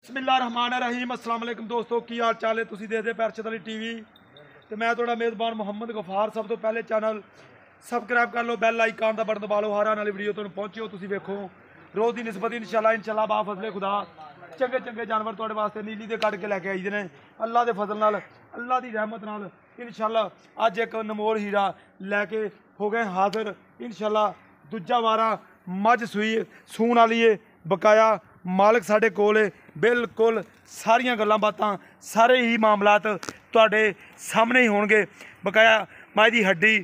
बिस्मिल्लाहिर्रहमानिर्रहीम अस्सलाम वालेकुम दोस्तों की हाल चाल है तुसीं देखदे पैरशद अली टीवी तो मैं थोड़ा मेज़बान मुहम्मद गफार। सब तो पहले चैनल सबसक्राइब कर लो, बैल आइकन का बटन दबा लो, हर आने वाली वीडियो तुहानूं पहुंचे तुसीं वेखो रोज़ की निस्बत इंशाल्लाह बा फजले खुदा चंगे चंगे जानवर तुहाडे वास्ते नीली दे कट के लैके आई दे अल्लाह के फजल नाल अल्लाह की रहमत नाल इंशाल्लाह अज एक अनमोल हीरा लैके हो गए हाजिर। इंशाल्लाह दूजा वारा मझ सून वाली है, बकाया मालिक साढ़े कोल बिल्कुल सारिया गल्लां बातां सारे ही मामलात तुहाडे सामने ही होणगे। बकाया मझ की हड्डी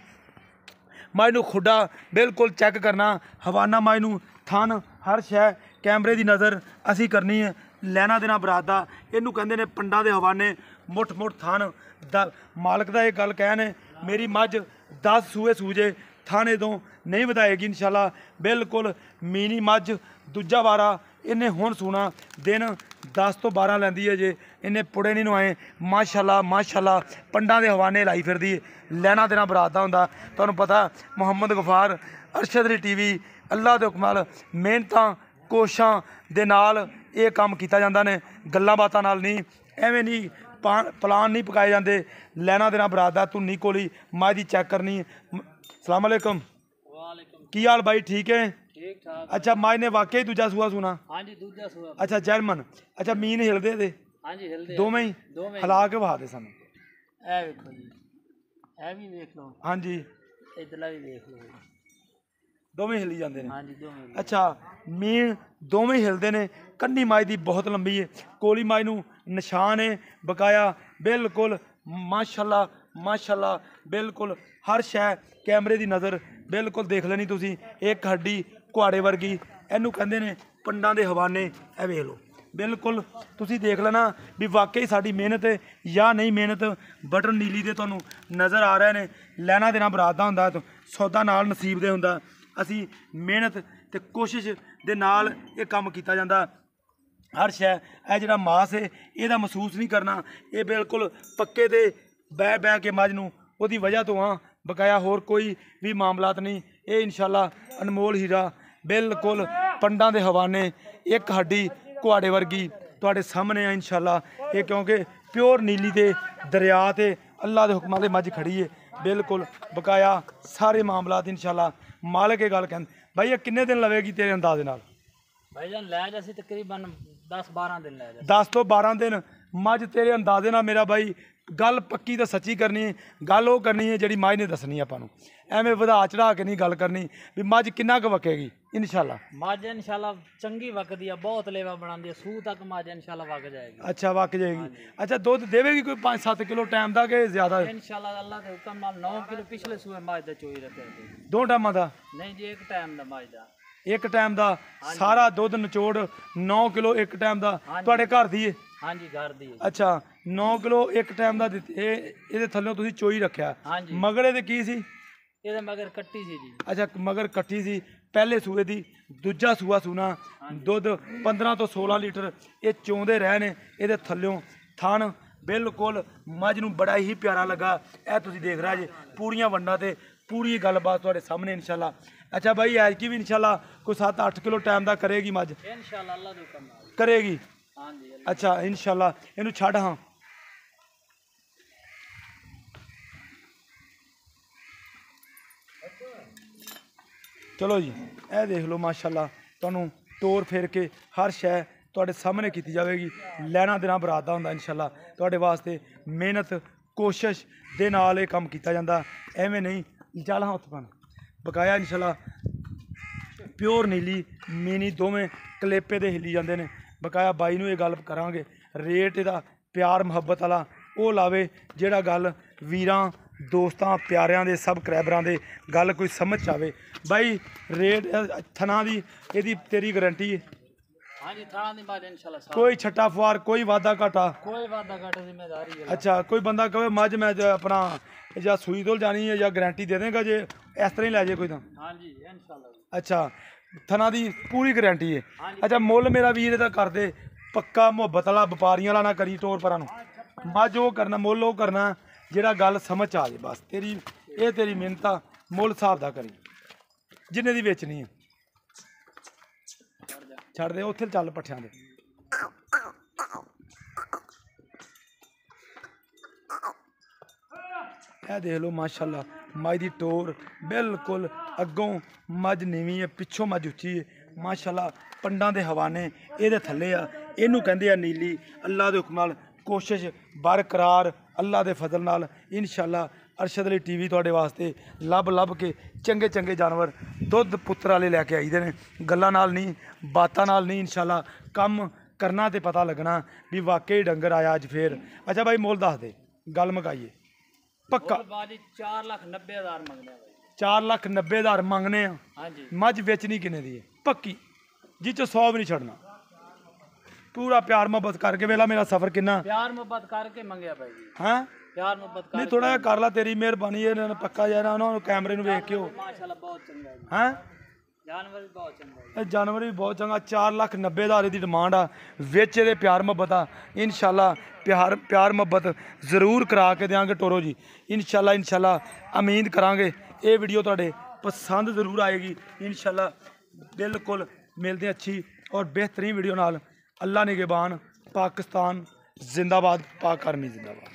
मझ नूं खुड्डा बिल्कुल चैक करना, हवाना मझ नूं थन हर शै कैमरे की नज़र असी करनी है। लैना देना बरात का इनू कहते हैं पंडा के हवाने मुठ मुठ थन मालिक का एक गल कहने मेरी मझ 10 सूए सूजे थन इदों नहीं वधाएगी इंशाल्लाह बिल्कुल मीनी मझ दूजा वारा इन्हें हुण सूना दिन 10 तो 12 लैंदी है जे इन्हें पुड़े नहीं नवाए माशाल्लाह माशाल्लाह पंडा के हवाने लाई फिरदी लैना देना बरात का हुंदा। तुहानूं पता मुहम्मद गफार अरशद अली टीवी अल्लाह के हुक्म नाल मेहनतां कोशिशां दे नाल ये काम किया जाता ने, गल्लां बातां नाल नहीं, एवें नहीं प्लान नहीं पकाए जाते। लैना देना बरात का धुन्नी कोली माँ की चैक करनी। सलाम अलैकुम, की हाल भाई? ठीक है ठीक ठाक। अच्छा माँ ने वाकई दूजा सूआ सुना? हाँ जी दूजा सूआ। अच्छा जैलमन, अच्छा मीन हिलदे दे? हाँ जी हिलदे दोवें ही हिला के वहा दे सानू। ए वेखो जी, ए भी देख लो। हाँ जी इधरला भी देख लो। दोवें हिली जाते हैं? हाँ जी दोवें। अच्छा मीन दोवें हिलते हैं। कन्नी माई की बहुत लंबी है, कोली माई नूं निशान है, बकाया बिल्कुल माशाल्लाह माशाल्लाह बिल्कुल हर शै कैमरे की नज़र बिल्कुल देख लेनी तुसीं। एक हड्डी कुहाड़े वर्गी इनू कहते हैं पंडा के हवाने। ए वेख लो बिल्कुल तुसीं देख लेना भी वाकई साडी मेहनत है या नहीं मेहनत। बटन नीली दे तुहानूं नज़र आ रहे हैं। लैना देना बरात दा हुंदा, सौदा नाल नसीब दे हुंदा। असी मेहनत ते कोशिश दे नाल ये काम कीता जांदा। हर शै यह जिहड़ा मास है इहदा महसूस नहीं करना, ये बिल्कुल पक्के ते बह बह के मझ नूं उहदी वजह तो हाँ, बकाया होर कोई भी मामलात नहीं। ये इंशाल्लाह अनमोल हीरा बिल्कुल पंडा के हवाने एक हड्डी कुहाड़े वर्गी तुहाडे सामने है इंशाल्लाह। ये क्योंकि प्योर नीली दे दरिया ते अल्लाह के हुक्मां दे मझ खड़ी है बिल्कुल, बकाया सारे मामलात इंशाल्लाह मालिक ये गल कहते। भाई ये किन्ने दिन लवेगी तेरे अंदाजे नाल? भाईजान लै जासी तकरीबन 10-12 दिन लै जा। 10 तो 12 दिन मझ तेरे अंदाजे नाल मेरा भाई गल पक्की तो सच्ची करनी है। गल वो करनी है जी मझ ने दसनी आपां नूं, एवें वधा चढ़ा के नहीं गल करनी भी मझ किन्ना क वकेगी इंशाल्लाह। मझ इंशाल्लाह चंगी वकदी है, बहुत लेवा बनाती है, सूह तक मझ इंशाल्लाह वक जाएगी। अच्छा वक जाएगी। अच्छा दुध देवेगी कोई 5-7 किलो टाइम का कि ज्यादा? इंशाल्लाह अल्लाह के हुक्म नाल 9 किलो पिछले सूए मझ दा चोई रखे। 2 टाइमां दा? नहीं जी एक टाइम दा मझ दा। एक टाइम का सारा दुध निचोड़ 9 किलो एक टाइम का तुहाडे घर दी है? हाँ जी घर दी। अच्छा 9 किलो एक टाइम का ये थल्लों तुसीं चोई रखिया? हाँ जी। मगर ये की सी? ये मगर कट्टी सी जी। अच्छा मगर कट्टी सी पहले सूए दी, दूजा सूआ सूना दुध 15 तो 16 लीटर ये चोंदे रहे ने। ये थल्लों थन बिल्कुल मझ नूं बड़ा ही प्यारा लगा। यह तुसीं देख रहे जे पूरियां वंडा ते पूरी गलबात तुहाडे सामने इंशाल्लाह। अच्छा भाई ऐतकी भी इंशाल्लाह कोई 7-8 किलो टाइम का करेगी मझ? इंशाल्लाह अल्लाह दे हुक्म नाल करेगी। हाँ जी। अच्छा इंशाल्लाह इनू छड़। हाँ चलो जी ए देख लो माशाल्लाह तुहानूं तोड़ फेर के हर शै तुहाडे सामने की जाएगी। लैना देना बरात दा हुंदा इंशाल्लाह तुहाडे वास्ते मेहनत कोशिश दे नाल ये काम कीता जांदा, एवें नहीं। चल हाँ उत्थों बकाया इंशाल्लाह प्योर नीली मीनी दोवें कलेपे दे हिली जाते हैं। बकाया बाई नूं ये गल करांगे रेट इहदा प्यार मुहब्बत वाला वो लावे जिहड़ा गल वीरां दोस्तां प्यारियां दे सबसक्राइबरां दे गल कोई समझ आवे। भाई रेट थना दी इहदी तेरी गारंटी है? हाँ जी थाना दी बात इंशाल्लाह कोई छट्टा फुआर कोई वादा घाटा? कोई वादा घाटा जिम्मेदारी है। अच्छा कोई बंदा कहे मझ मैं अपना या सूई धुल जानी है या गारंटी दे देगा जे इस तरह ही लै जाए कोई तो? हाँ जी इंशाल्लाह। अच्छा थना दी पूरी गारंटी है? अच्छा मुल मेरा वीर इहदा कर दे पक्का मुहब्बत वाला व्यापारियां वाला ना करी टोर परां नूं। मझ वो करना मुल वो करना जिहड़ा गल समझ आ जाए बस। तेरी ये तेरी मिहनत मुल हिसाब दा करी जिन्ने दी बेचनी है। छड़ दे उत्थे चल पट्ठियां दे। ਇਹ ਦੇਖ ਲਓ ਮਾਸ਼ਾਅੱਲਾ ਮੱਝ ਦੀ ਟੋਰ ਬਿਲਕੁਲ ਅੱਗੋਂ ਮੱਝ ਨੀਵੀਂ ਹੈ, ਪਿੱਛੋਂ ਮੱਝ ਉੱਚੀ ਹੈ ਮਾਸ਼ਾਅੱਲਾ। ਪੰਡਾਂ ਦੇ ਹਵਾਨੇ ਇਹਦੇ ਥੱਲੇ ਆ, ਇਹਨੂੰ ਕਹਿੰਦੇ ਆ ਨੀਲੀ। ਅੱਲਾ ਦੇ ਹੁਕਮ ਨਾਲ ਕੋਸ਼ਿਸ਼ ਬਰਕਰਾਰ, ਅੱਲਾ ਦੇ ਫਜ਼ਲ ਨਾਲ ਇਨਸ਼ਾਅੱਲਾ ਅਰਸ਼ਦ ਅਲੀ ਟੀਵੀ ਤੁਹਾਡੇ ਵਾਸਤੇ ਲੱਭ ਕੇ ਚੰਗੇ ਚੰਗੇ ਜਾਨਵਰ ਦੁੱਧ ਪੁੱਤਰ ਵਾਲੇ ਲੈ ਕੇ ਆਈਦੇ ਨੇ। ਗੱਲਾਂ ਨਾਲ ਨਹੀਂ, ਬਾਤਾਂ ਨਾਲ ਨਹੀਂ, ਇਨਸ਼ਾਅੱਲਾ ਕੰਮ ਕਰਨਾ ਤੇ ਪਤਾ ਲੱਗਣਾ ਵੀ ਵਾਕਈ ਡੰਗਰ ਆਇਆ ਅੱਜ ਫੇਰ। ਅੱਛਾ ਬਾਈ ਮੁੱਲ ਦੱਸ ਦੇ, ਗੱਲ ਮੁਕਾਈਏ ਪੱਕਾ। ਬਾਜੀ 4,90,000 ਮੰਗਦੇ ਆ ਬਾਈ। 4,90,000 ਮੰਗਨੇ ਆ। ਹਾਂਜੀ ਮੱਝ ਵੇਚਣੀ ਕਿੰਨੇ ਦੀ ਹੈ ਪੱਕੀ, ਜਿਹ ਚ 100 ਵੀ ਨਹੀਂ ਛੱਡਣਾ। ਪੂਰਾ ਪਿਆਰ ਮੁਹੱਬਤ ਕਰਕੇ ਵੇਲਾ ਮੇਰਾ ਸਫ਼ਰ ਕਿੰਨਾ ਪਿਆਰ ਮੁਹੱਬਤ ਕਰਕੇ ਮੰਗਿਆ ਬਾਈ ਜੀ। ਹਾਂ ਪਿਆਰ ਮੁਹੱਬਤ ਨਹੀਂ ਕਰਕੇ ਥੋੜਾ ਜਿਹਾ ਕਰ ਲਾ, ਤੇਰੀ ਮਿਹਰਬਾਨੀ ਇਹਨਾਂ ਨੇ ਪੱਕਾ ਯਾਰ ਉਹਨਾਂ ਨੂੰ ਕੈਮਰੇ ਨੂੰ ਵੇਖ ਕੇ ਉਹ ਮਾਸ਼ਾਅੱਲਾ ਬਹੁਤ ਚੰਗਾ ਜੀ। ਹਾਂ ਜਾਨਵਰ ਵੀ ਬਹੁਤ ਚੰਗਾ ਜੀ। ਇਹ ਜਾਨਵਰ ਵੀ ਬਹੁਤ ਚੰਗਾ। 4,90,000 ਦੀ ਡਿਮਾਂਡ ਆ, ਵਿੱਚ ਇਹਦੇ ਪਿਆਰ ਮੁਹੱਬਤ ਆ। ਇਨਸ਼ਾਅੱਲਾ ਪਿਆਰ ਮੁਹੱਬਤ ਜ਼ਰੂਰ ਕਰਾ ਕੇ ਦਿਆਂਗੇ ਟੋਰੋ ਜੀ। ਇਨਸ਼ਾਅੱਲਾ ਉਮੀਦ ਕਰਾਂਗੇ ਇਹ ਵੀਡੀਓ ਤੁਹਾਡੇ ਪਸੰਦ ਜ਼ਰੂਰ ਆਏਗੀ ਇਨਸ਼ਾਅੱਲਾ। ਬਿਲਕੁਲ ਮਿਲਦੇ ਅੱਛੀ ਔਰ बेहतरीन वीडियो नाल। अल्लाह निगहबान, पाकिस्तान जिंदाबाद, पाक आर्मी जिंदाबाद।